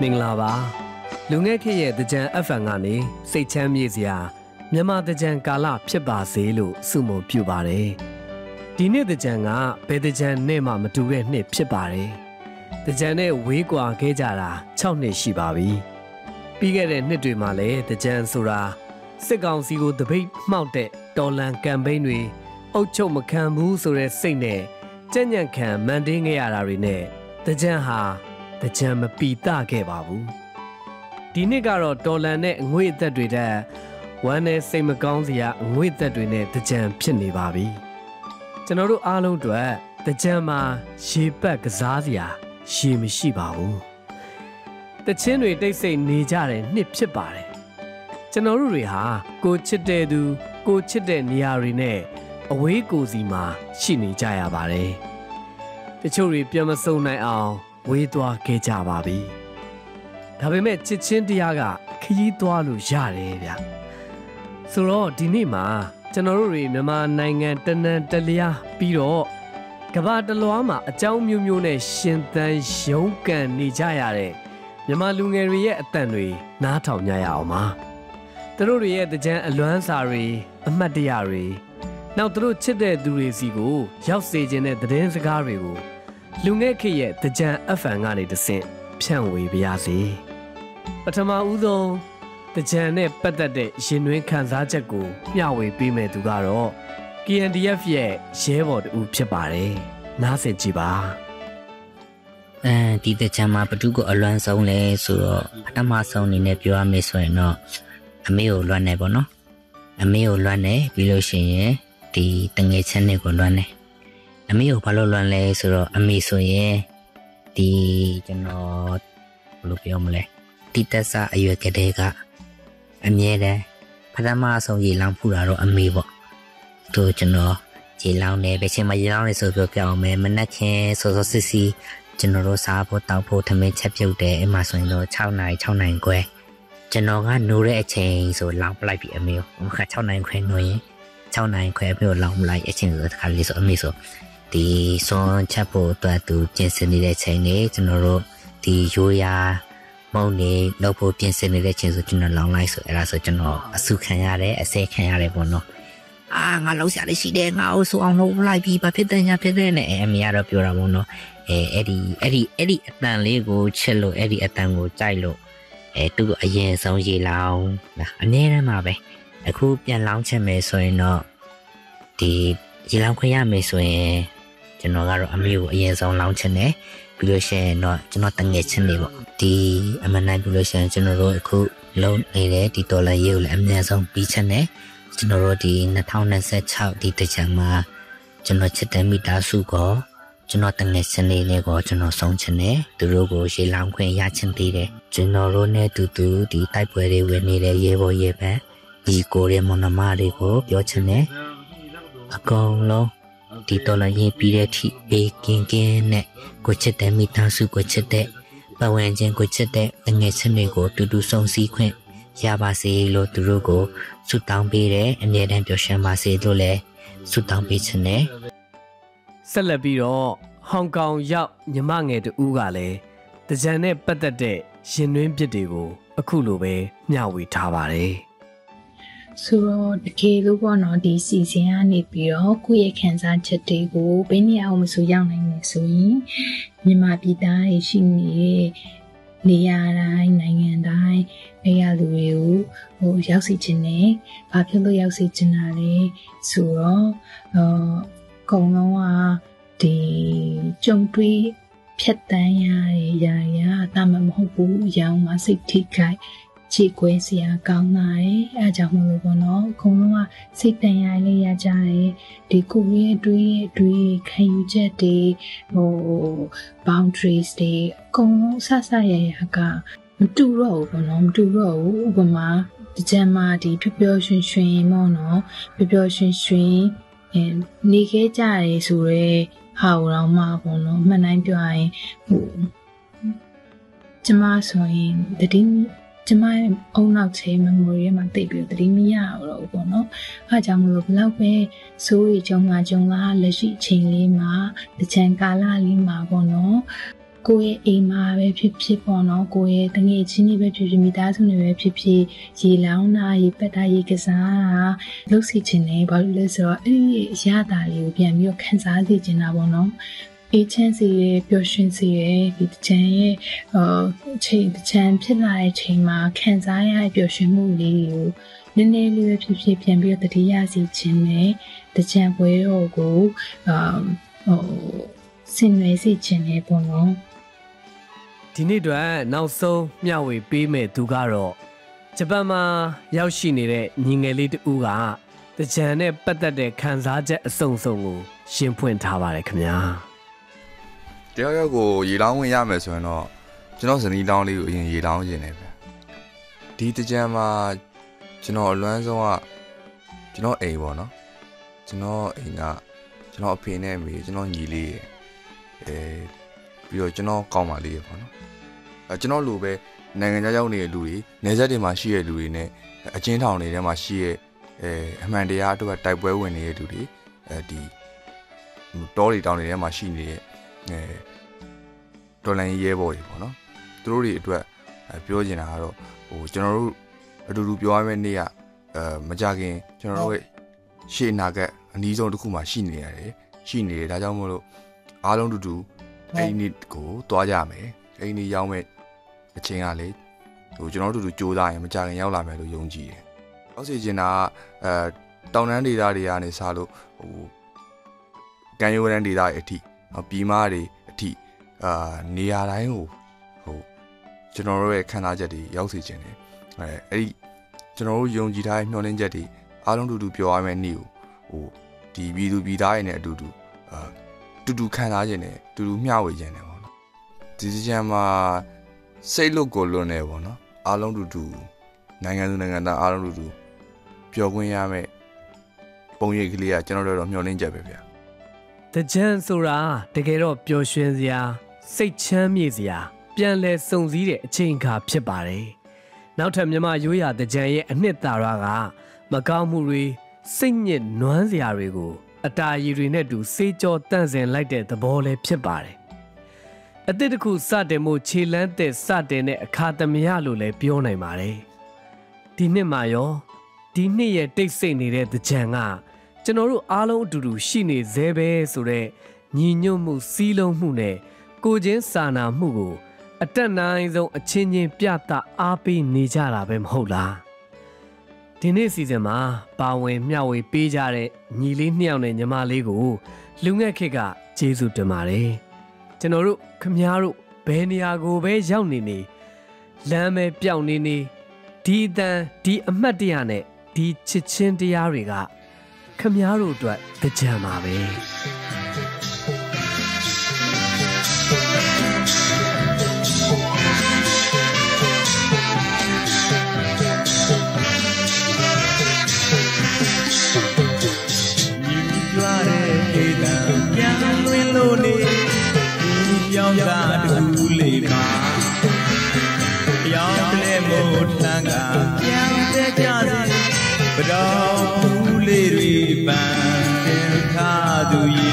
မင်္ဂလာပါလူငယ်ခေတ်ရဲ့တကြံ FM ကနေစိတ်ချမ်းမြေ့စရာမြန်မာတကြံကာလဖြစ်ပါစေလို့ဆုမွန်ပြုပါတယ်ဒီနေ့တကြံကဘယ်တကြံနဲ့မှမတူတဲ့နှစ်ဖြစ်ပါတယ်တကြံနဲ့ဝေးကွာခဲ့ကြတာ6နှစ်ရှိပါပြီပြီးခဲ့တဲ့နှစ်တွေမှာလည်းတကြံဆိုတာစစ်ကောင်စီကိုတပိတ်မှောက်တဲ့တော်လန်ကမ်ပိန်းတွေအုပ်ချုပ်မခံဘူးဆိုတဲ့စိတ်နဲ့ကြံ့ကြံ့ခံမန်တင်းခဲ့ရတာတွေနဲ့တကြံဟာတကြံမပီတခဲ့ပါဘူးဒီနှစ်ကတော့တော်လန်နဲ့အငွေ့အသက်တွေတဲ့ဝမ်းနဲ့စိတ်မကောင်းစရာအငွေ့အသက်တွေနဲ့တကြံဖြစ်နေပါပြီကျွန်တော်တို့အားလုံးအတွက်တကြံမှာရေပတ်ကစားစရာရေမရှိပါဘူးတချင်းတွေတိတ်ဆိတ်နေကြတဲ့နှစ်ဖြစ်ပါတယ်ကျွန်တော်တို့တွေဟာကိုချစ်တဲ့သူကိုချစ်တဲ့နေရာတွေနဲ့အဝေးကိုစီမှာရှိနေကြရပါတယ်တချို့တွေပြန်မစုံနိုင်အောင်ဝေးသွားခဲ့ကြပါပြီဒါပေမဲ့ချစ်ချင်းတရားကခရီးသွားလို့ရတယ်ဗျဆိုတော့ဒီနေ့မှာကျွန်တော်တို့တွေမြန်မာနိုင်ငံတနန်တလျားပြီးတော့ကမ္ဘာတလွှားမှာအကြောင်းမျိုးမျိုးနဲ့ရှင်သန်ရုန်းကန်နေကြရတဲ့မြန်မာလူငယ်တွေရဲ့အသံတွေနားထောင်ကြရအောင်ပါသူတို့တွေရဲ့တကြံအလွမ်းစာတွေအမှတ်တရတွေနောက်သူတို့ချစ်တဲ့သူတွေစီကိုရောက်စေခြင်းတဲ့သတင်းစကားတွေကိုလူငယ်ခေတ်ရဲ့တကြံ FM ကနေတဆင့်ဖြန့်ဝေပါရစေပထမဦးဆုံးတကြံနဲ့ပတ်သက်တဲ့ရင်တွင်းခံစားချက်ကိုမျှဝေပေးမယ်သူကတော့ KNDF ရဲ့ရဲဘော်တူဖြစ်ပါတယ်နားဆင်ကြည့်ပါဒီတကြံမှာဘသူကိုအလွမ်းဆုံးလဲဆိုတော့ပထမဆုံးအနေနဲ့ပြောရမယ်ဆိုရင်တော့အမေကိုလွမ်းနေပေါ့နော်အမေကိုလွမ်းနေပြီးလို့ရှိရင်ဒီတငယ်ချင်းတွေကိုလွမ်းနေအမေကိုဘာလို့လွမ်းလဲဆိုတော့အမေဆိုရင်ဒီကျွန်တော်ဘယ်လိုပြောမလဲဒီတက်စာအရွယ်ကလေးကအမြဲတမ်းပထမဆုံးရေလောင်းဖူးတာတော့အမေပေါ့သူကျွန်တော်ရေလောင်းနေပဲချင်းမရေလောင်းနေဆိုပြောပြအောင်မယ်မနက်ခင်းစောစောစစ်စီကျွန်တော်တို့စားဖို့တောက်ဖို့ထမင်းချက်ပြုတ်တယ်အဲ့မှာဆိုရင်တော့6နာရီခွဲကျွန်တော်ကနိုးတဲ့အချိန်ဆိုလောင်းပလိုက်ပြီအမေကိုခါ6နာရီခွဲနိုးရင်6နာရီခွဲပြီးတော့လောင်းပလိုက်အချိန်ဆိုတခါလေးဆိုအမေဆိုဒီစွန်ချက်ဖို့အတွက်သူပြင်ဆင်နေတဲ့ချိန်လေးကျွန်တော်တို့ဒီရိုးရာမုံနေလောက်ဖို့ပြင်ဆင်နေတဲ့ချိန်ဆိုကျွန်တော်လောင်းလိုက်ဆိုအဲ့ဒါဆိုကျွန်တော်အဆုခံရတယ်အစဲခံရတယ်ပေါ့နော်ငါလောက်ဆရာလေးရှိတယ်ငါ့ကိုဆိုအောင်လုပ်လိုက်ပြီးဘာဖြစ်တဲ့ညာဖြစ်တဲ့နဲ့အမေကတော့ပြောတာပေါ့နော်အဲ့ဒီအတန်လေးကိုချစ်လို့အဲ့ဒီအတန်ကိုကြိုက်လို့သူ့အရင်ဆုံးရေလောင်းအနည်းတမ်းပါပဲအခုပြန်လောင်းချက်မယ်ဆိုရင်တော့ဒီရေလောင်းခွင့်ရမယ်ဆိုရင်ကျွန်တော်ကတော့အမေကိုအရင်ဆုံးလောင်းချင်တယ်ပြီးလို့ရှိရင်တော့ကျွန်တော်တငယ်ချင်းတွေပေါ့ဒီအမနိုင်ပြီးလို့ရှိရင်ကျွန်တော်တို့အခုလုံးနေတဲ့ဒီဒေါ်လာရေးကိုလည်းအများဆုံးပြီးချင်တယ်ကျွန်တော်တို့ဒီ2026ဒီတကြံမှာကျွန်တော်ချစ်တဲ့မိသားစုကိုကျွန်တော်တငယ်ချင်းလေးကိုကျွန်တော်ဆုံးချင်တယ်သူတို့ကိုရေလောင်းခွင့်ရချင်သေးတယ်ကျွန်တော်တို့နဲ့တူတူဒီတိုက်ပွဲတွေဝင်နေတဲ့ရေဘော်ရေပန်းဒီကိုရဲမွန်နမတွေကိုပြောချင်တယ်အကောင်လုံးဒီတော်လည်းရင်ပြီးတဲ့ထိဘေးကင်းနဲ့ကိုချစ်တဲ့မိသားစုကိုချစ်တဲ့ပတ်ဝန်းကျင်ကိုချစ်တဲ့တငယ်ချင်းတွေကိုတူတူဆုံစည်းခွင့်ရပါစေလို့သူတို့ကိုဆုတောင်းပေးတယ်အမြဲတမ်းပျော်ရွှင်ပါစေလို့လည်းဆုတောင်းပေးချင်တယ်ဆက်လက်ပြီးတော့ဟောင်ကောင်ရောက်ညီမငယ်တူကလည်းတကြံနဲ့ပတ်သက်တဲ့ရင်တွင်းပြစ်တွေကိုအခုလိုပဲမျှဝေထားပါတယ်ဆိုတော့တကယ်လို့ပေါ့နော်ဒီစီစဉ်ကနေပြီးတော့ကိုယ့်ရဲ့ခံစားချက်တွေကိုဘယ်နေရာအောင်မဆိုရောက်နိုင်မယ်ဆိုရင်မြန်မာပြည်သားတွေရှိနေတဲ့နေရာတိုင်းနိုင်ငံတိုင်းအဲ့ရလူတွေကိုရောက်စီခြင်းနဲ့ဘာဖြစ်လို့ရောက်စီခြင်းတာလဲဆိုတော့ကုံလုံးကဒီကြုံတွေ့ဖြတ်တန်းရတဲ့ຢာတာမမဟုတ်ဘူးရောင်းမစိတ်ထိခိုက်ချီကွဲစရာကောင်းလာတယ်အဲကြောင့်မလို့ပေါ့နော်အကုန်လုံးကစိတ်တန်ရလေးရကြတယ်ဒီကိုရဲ့အတွေးခံယူချက်တွေboundaries တွေအကုန်လုံးဆဆရရကမတူတော့ဘူးပေါ့နော်မတူတော့ဘူးဥပမာဒီကျမ်းမှာဒီပျော်ရွှင်ရွှင်ပေါ့နော်ပျော်ရွှင်ရွှင်နေခဲ့ကြရဲဆိုရဲဟာတော့မှာပေါ့နော်မှန်တိုင်းပြောရင်ကျမဆိုရင်တတိကျမရဲ့အုံနောက်ချေ memory မှာတိတ်ပြီးတတိမရတော့ဘူးပေါ့နော်အားကြောင့်မလို့ဘလောက်ပဲစိုးရိမ်ကြုံလာလက်ရှိအချိန်လေးမှာတချံကာလလေးမှာပေါ့နော် ကိုယ့်ရဲ့အိမ်မှာပဲဖြစ်ပေါ့နော်ကိုယ့်ရဲ့တငယ်ချင်းတွေပဲဖြစ်မိသားစုတွေပဲဖြစ်ရေလောင်းတာရေပက်တာရေကစားတာလှုပ်စီခြင်းနဲ့ဘာလို့လဲဆိုတော့အဲ့ဒီအရာတာလေးကိုပြန်ပြီးတော့ခံစားသိချင်တာပေါ့နော်အေးချမ်းစီရဲ့ပျော်ရွှင်စီရဲ့ဒီတချမ်းရဲ့ချိန်တချမ်းဖြစ်လာတဲ့ချိန်မှာခံစားရတဲ့ပျော်ရွှင်မှုလေးကိုနည်းနည်းလေးပဲဖြစ်ပြန်ပြီးတော့တတိယစီခြင်းနဲ့တချမ်းပွဲတော်ကိုဆင်နွှဲစီခြင်းနဲ့ပေါ့နော်ဒီနေ့တော့နောက်ဆုံးမျှဝေပေးမဲ့သူကတော့ဂျပန်မှာရောက်ရှိနေတဲ့ညီငယ်လေးတူကတကြံနဲ့ပတ်သက်တဲ့ခံစားချက်အစုံကိုရှင်းဖွင့်ထားပါတယ်ခင်ဗျာတယောက်ကိုရေလောင်းဝင်ရမယ်ဆိုရင်တော့ကျွန်တော်ဇနီးလောင်းလေးကိုအရင်ရေလောင်းခြင်းနေပဲဒီတကြံမှာကျွန်တော်အလွမ်းဆုံးကကျွန်တော်အိမ်ပေါ့နော်ကျွန်တော်အိမ်ကကျွန်တော်အဖေနဲ့အမေကျွန်တော်ညီလေးရယ်ပြီးတော့ကျွန်တော်ကောင်းမလေးရယ်ပေါ့နော်ကျွန်တော်လိုပဲနိုင်ငံခြားရောက်နေတဲ့လူတွေနေဆက်တွေမှာရှိတဲ့လူတွေနဲ့အချင်းထောင်တွေထဲမှာရှိတဲ့အမှန်တရားအတွက်တိုက်ပွဲဝင်နေတဲ့လူတွေဒီတောတွေတောင်တွေထဲမှာရှိနေတဲ့တော်လန်ရဲဘော်တွေပေါ့နော်သူတို့တွေအတွက်ပြောချင်တာကတော့ကျွန်တော်တို့အတူတူပြောရမယ့်နေ့ကမကြခင်ကျွန်တော်တို့ရဲ့ရှေ့နာကအနည်းဆုံးတစ်ခုမှရှိနေတယ်ဒါကြောင့်မို့လို့အားလုံးတူတူအဲ့ဒီနေ့ကိုတွားကြမယ်အဲ့ဒီနေ့ရောက်မဲ့အချိန်ကလေကျွန်တော်တို့တူတူကြိုးစားရင်မကြခင်ရောက်လာမယ်လို့ယုံကြည်တယ်။အောက်စီဂျင်ကတောင်တန်းဒေသတွေကနေစလို့ကမ်းရိုးတန်းဒေသတွေအထိပြည်မတွေအထိနေရာတိုင်းကိုကျွန်တော်တို့ရဲ့ခံစားချက်တွေရောက်စေခြင်းတယ်အဲ့ဒီကျွန်တော်တို့ယုံကြည်ထားတဲ့မျှော်လင့်ချက်တွေအားလုံးတူတူပြောရမယ့်နေ့ကိုဒီပြည်သူပြည်သားတွေနဲ့အတူတူခံစားခြင်းနဲ့တူတူမျှဝေခြင်းနဲ့ပေါ့နော်ဒီစကြံမှာစိတ်လွတ်ကိုလွတ်နေပေါ့နော်အားလုံးတူနိုင်ငံသူနိုင်ငံသားအားလုံးတူပျော်ခွင့်ရမယ့်ပုံရိပ်ကလေးကကျွန်တော်တို့တော့မျှော်လင့်ချက်ပဲဗျာတကြံဆိုတာတကယ်တော့ပျော်ရွှင်စရာစိတ်ချမ်းမြေ့စရာပြန်လဲစုံစည်းတဲ့အချိန်အခါဖြစ်ပါတယ်နောက်ထပ်မြမရိုးရာတကြံရဲ့အနှစ်သာရကမကောင်းမှုတွေစိတ်ညစ်နွမ်းစရာတွေကိုအတားရည်တွေနဲ့တူစေးကြောတန့်စင်လိုက်တဲ့သဘောလည်းဖြစ်ပါတယ်အသစ်တစ်ခုစတင်မှုခြေလန်းတဲ့စတင်တဲ့အခါသမယလို့လည်းပြောနိုင်ပါတယ်ဒီနှစ်မှာရောဒီနှစ်ရဲ့တိတ်ဆိတ်နေတဲ့တကြံကကျွန်တော်တို့အားလုံးအတူတူရှိနေသေးပဲဆိုတော့ညီညွတ်မှုစီးလုံးမှုနဲ့ကိုချင်းစာနာမှုကိုအတက်နိုင်ဆုံးအချင်းချင်းပြသအားပေးနေကြတာပဲမဟုတ်လားဒီနေ့စီစဉ်မှာပါဝင်မျှဝေပေးကြတဲ့ညီလေးနှစ်ယောက်နဲ့ညီမလေးကိုလူငယ်ခေတ်ကကျေးဇူးတင်ပါတယ်ကျွန်တော်တို့ခမားတို့ဘယ်နေရာကိုပဲရောက်နေလမ်းပဲပြောင်းနေဒီအတန်ဒီအမှတ်တရနဲ့ဒီချစ်ချင်းတရားတွေကခမားတို့အတွက်ကြံပါပဲပြောင်းတာတူလေးမှာပြောင်းလဲမို့ထန်းကပြန်တဲ့ကြစီဘတော်ဘူးလေးတွေပန်းတင်ထားသူရ